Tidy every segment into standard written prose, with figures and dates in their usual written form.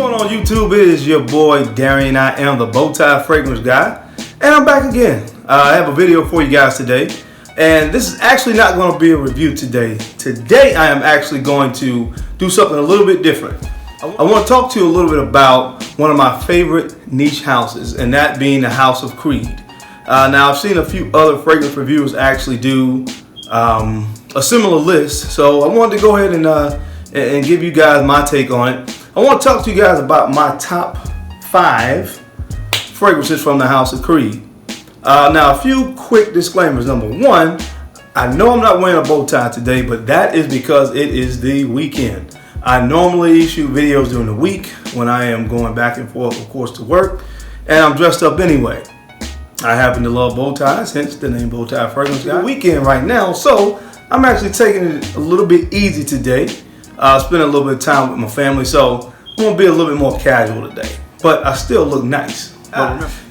going on YouTube? It is your boy Darian. I am the Bowtie Fragrance Guy, and I'm back again. I have a video for you guys today, and this is actually not going to be a review today. Today I am actually going to do something a little bit different. I want to talk to you a little bit about one of my favorite niche houses, and that being the House of Creed. Now I've seen a few other fragrance reviewers actually do a similar list, so I wanted to go ahead and give you guys my take on it. I want to talk to you guys about my top 5 fragrances from the House of Creed. Now, a few quick disclaimers. Number one, I know I'm not wearing a bow tie today, but that is because it is the weekend. I normally shoot videos during the week when I am going back and forth, of course, to work, and I'm dressed up anyway. I happen to love bow ties, hence the name Bowtie Fragrance Guy. Weekend right now, so I'm actually taking it a little bit easy today. Spending a little bit of time with my family, so I'm gonna be a little bit more casual today. But I still look nice.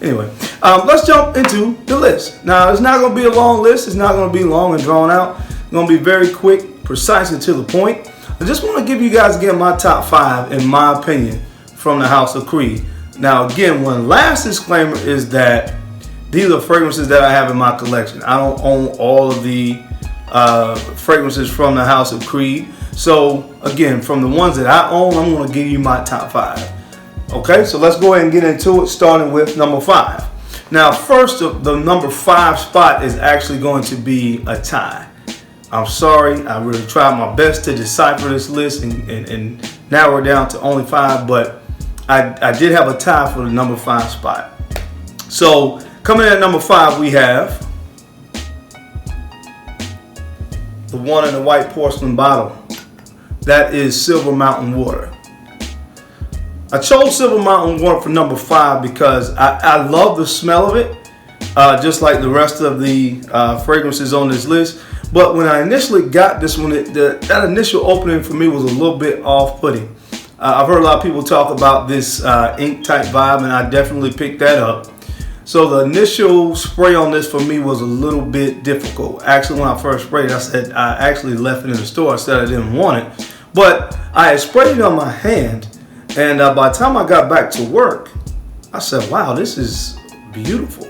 Anyway, let's jump into the list. Now, it's not gonna be a long list. It's not gonna be long and drawn out. It's gonna be very quick, precise, and to the point. I just want to give you guys again my top 5, in my opinion, from the House of Creed. Now, again, one last disclaimer is that these are fragrances that I have in my collection. I don't own all of the fragrances from the House of Creed. So, again, from the ones that I own, I'm going to give you my top 5. Okay, so let's go ahead and get into it, starting with number 5. Now, first, the number 5 spot is actually going to be a tie. I'm sorry, I really tried my best to decipher this list and narrow it down to only 5, but I did have a tie for the number 5 spot. So, coming in at number 5, we have the one in the white porcelain bottle. That is Silver Mountain Water. I chose Silver Mountain Water for number 5 because I love the smell of it, just like the rest of the fragrances on this list. But when I initially got this one, that initial opening for me was a little bit off-putting. I've heard a lot of people talk about this ink type vibe, and I definitely picked that up. So the initial spray on this for me was a little bit difficult. Actually, when I first sprayed it, I actually left it in the store. I said I didn't want it. But I had sprayed it on my hand, and by the time I got back to work, I said, wow, this is beautiful.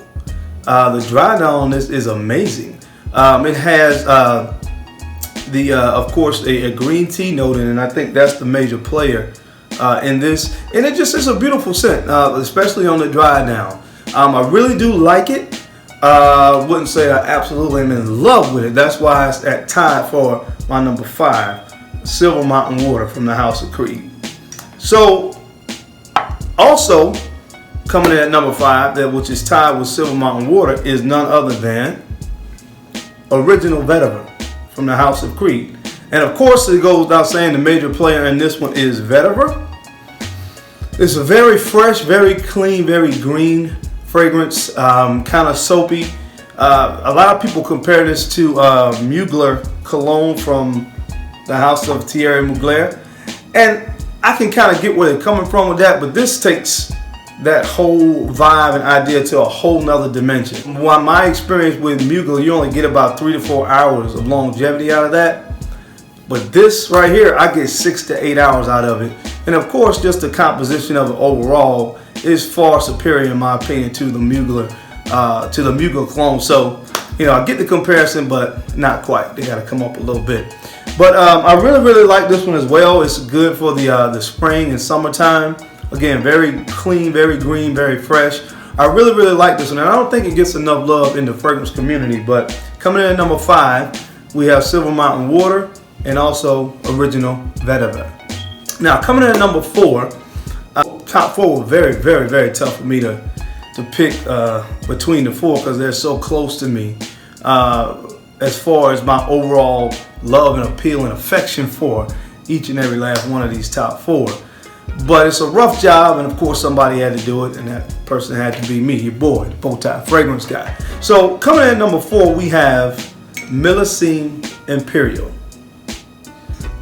The dry down on this is amazing. It has, of course, a green tea note in it, and I think that's the major player in this. And it just is a beautiful scent, especially on the dry down. I really do like it. Wouldn't say I absolutely am in love with it. That's why it's at tied for my number 5, Silver Mountain Water from the House of Creed. So, also coming in at number 5, which is tied with Silver Mountain Water, is none other than Original Vetiver from the House of Creed. And of course, it goes without saying the major player in this one is Vetiver. It's a very fresh, very clean, very green fragrance, kind of soapy. A lot of people compare this to Mugler cologne from the House of Thierry Mugler, and I can kind of get where they're coming from with that, but this takes that whole vibe and idea to a whole nother dimension. While my experience with Mugler, you only get about 3 to 4 hours of longevity out of that, but this right here, I get 6 to 8 hours out of it. And of course, just the composition of it overall is far superior, in my opinion, to the Mugler clone. So, you know, I get the comparison, but not quite. They got to come up a little bit. But I really like this one as well. It's good for the spring and summertime. Again, very clean, very green, very fresh. I really like this one, and I don't think it gets enough love in the fragrance community. But coming in at number 5, we have Silver Mountain Water and also Original Vetiver. Now, coming in at number 4, top 4 were very tough for me to pick between the 4 because they're so close to me as far as my overall love and appeal and affection for each and every last one of these top 4. But it's a rough job, and of course somebody had to do it, and that person had to be me, your boy, the Bowtie Fragrance Guy. So coming in at number 4, we have Millesime Imperial.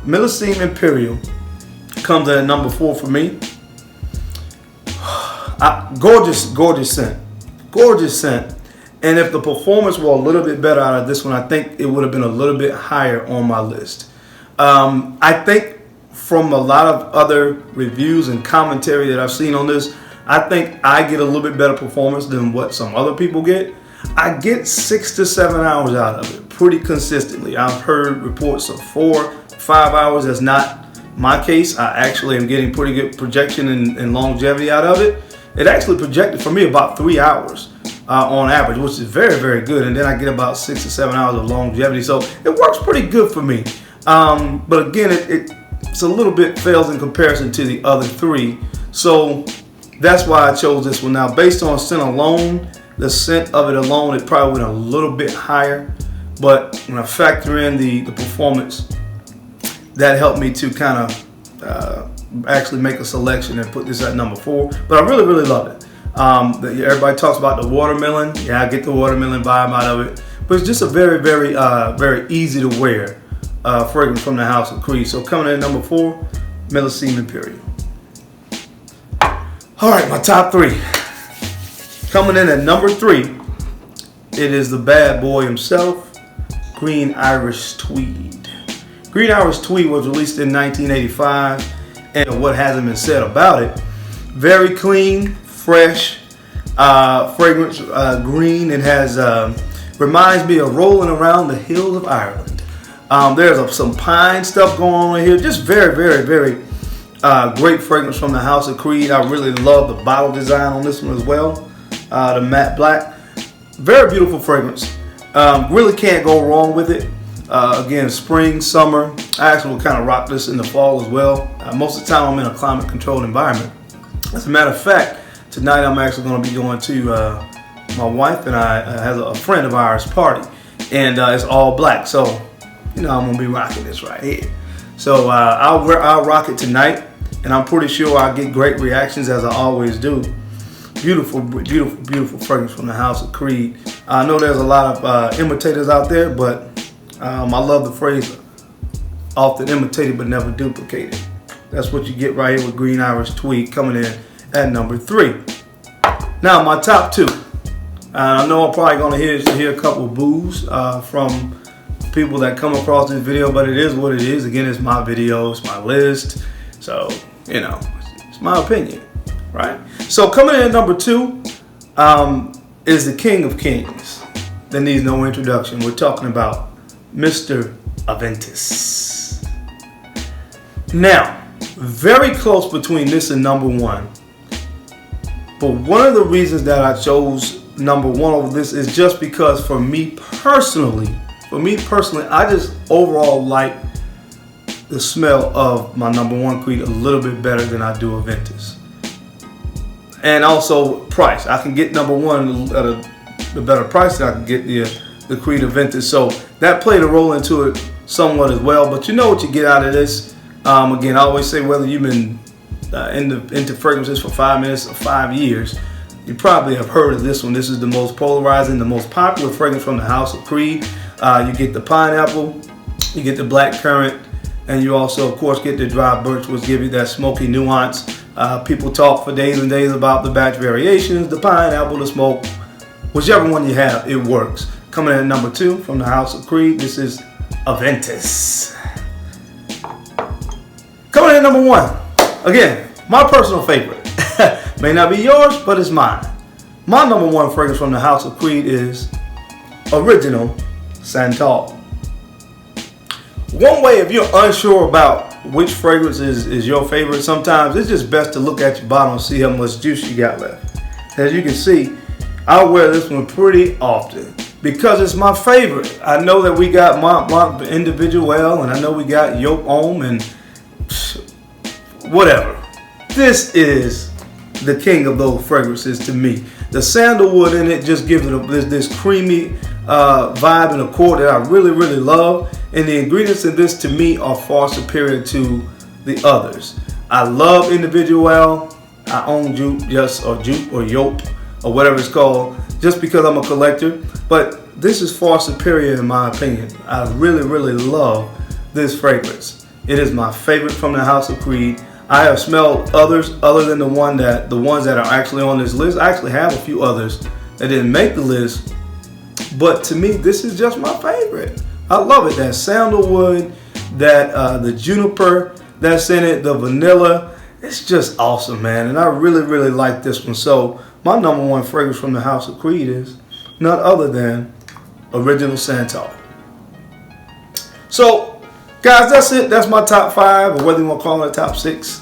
Millesime Imperial comes at number 4 for me. Gorgeous scent. And if the performance were a little bit better out of this one, I think it would have been a little bit higher on my list. I think from a lot of other reviews and commentary that I've seen on this, I think I get a little bit better performance than what some other people get. I get 6 to 7 hours out of it pretty consistently. I've heard reports of 4, 5 hours. That's not my case. I actually am getting pretty good projection and longevity out of it. It actually projected for me about 3 hours on average, which is very, very good. And then I get about 6 to 7 hours of longevity. So it works pretty good for me. But again, it's a little bit fails in comparison to the other 3. So that's why I chose this one. Now, based on scent alone, the scent of it alone, it probably went a little bit higher. But when I factor in the performance, that helped me to kind of actually make a selection and put this at number 4. But I really, really love it. Everybody talks about the watermelon. Yeah, I get the watermelon vibe out of it. But it's just a very, very, very easy to wear fragrance from the House of Creed. So coming in at number 4, Millesime Imperial. All right, my top 3. Coming in at number 3, it is the bad boy himself, Green Irish Tweed. Green Irish Tweed was released in 1985, and what hasn't been said about it, very clean, fresh fragrance, green. It has reminds me of rolling around the hills of Ireland. There's some pine stuff going on here. Just very, very, very great fragrance from the House of Creed. I really love the bottle design on this one as well. The matte black. Very beautiful fragrance. Really can't go wrong with it. Again, spring, summer. I actually will kind of rock this in the fall as well. Most of the time I'm in a climate controlled environment. As a matter of fact, tonight I'm actually going to be going to my wife and I has a friend of ours party, and it's all black. So, you know, I'm going to be rocking this right here. So I'll rock it tonight, and I'm pretty sure I'll get great reactions as I always do. Beautiful, beautiful, beautiful fragrance from the House of Creed. I know there's a lot of imitators out there, but I love the phrase, often imitated but never duplicated. That's what you get right here with Green Irish Tweed coming in at number 3. Now, my top 2. I know I'm probably going to hear a couple of boos from people that come across this video, but it is what it is. Again, it's my video, it's my list. So, you know, it's my opinion, right? So coming in at number 2 is the King of Kings. That needs no introduction. We're talking about Mr. Aventus. Now, very close between this and number 1. But one of the reasons that I chose number 1 over this is just because for me personally, I just overall like the smell of my number 1 Creed a little bit better than I do Aventus. And also price. I can get number 1 at a better price than I can get the Creed Aventus. So that played a role into it somewhat as well. But you know what you get out of this. Again, I always say whether you've been into fragrances for 5 minutes or 5 years, you probably have heard of this one. This is the most polarizing, the most popular fragrance from the House of Creed. You get the pineapple, you get the black currant, and you also, of course, get the dry birch, which give you that smoky nuance. People talk for days and days about the batch variations, the pineapple, the smoke. Whichever one you have, it works. Coming in at number 2 from the House of Creed, this is Aventus. Coming in at number 1, again, my personal favorite. May not be yours, but it's mine. My number 1 fragrance from the House of Creed is Original Santal. One way, if you're unsure about which fragrance is your favorite, sometimes it's just best to look at your bottle and see how much juice you got left. As you can see, I wear this one pretty often because it's my favorite. I know that we got Mont Individual, and I know we got Yoke Homme, and whatever. This is the king of those fragrances to me. The sandalwood in it just gives it this creamy vibe and accord that I really, really love. And the ingredients in this to me are far superior to the others. I love Individual. I own Jupe or Yope or whatever it's called just because I'm a collector. But this is far superior in my opinion. I really, really love this fragrance. It is my favorite from the House of Creed. I have smelled others other than the ones that are actually on this list. I actually have a few others that didn't make the list, but to me, this is just my favorite. I love it. That sandalwood, that the juniper, that's in it, the vanilla. It's just awesome, man. And I really, really like this one. So my number one fragrance from the House of Creed is none other than Original Santal. So, guys, that's it. That's my top 5, or whether you want to call it a top 6,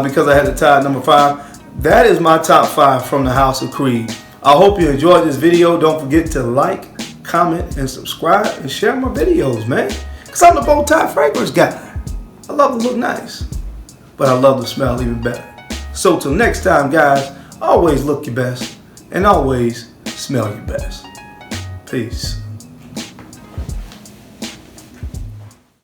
because I had to tie at number 5. That is my top 5 from the House of Creed. I hope you enjoyed this video. Don't forget to like, comment, and subscribe, and share my videos, man. Because I'm the bow tie fragrance guy. I love to look nice, but I love to smell even better. So till next time, guys, always look your best and always smell your best. Peace.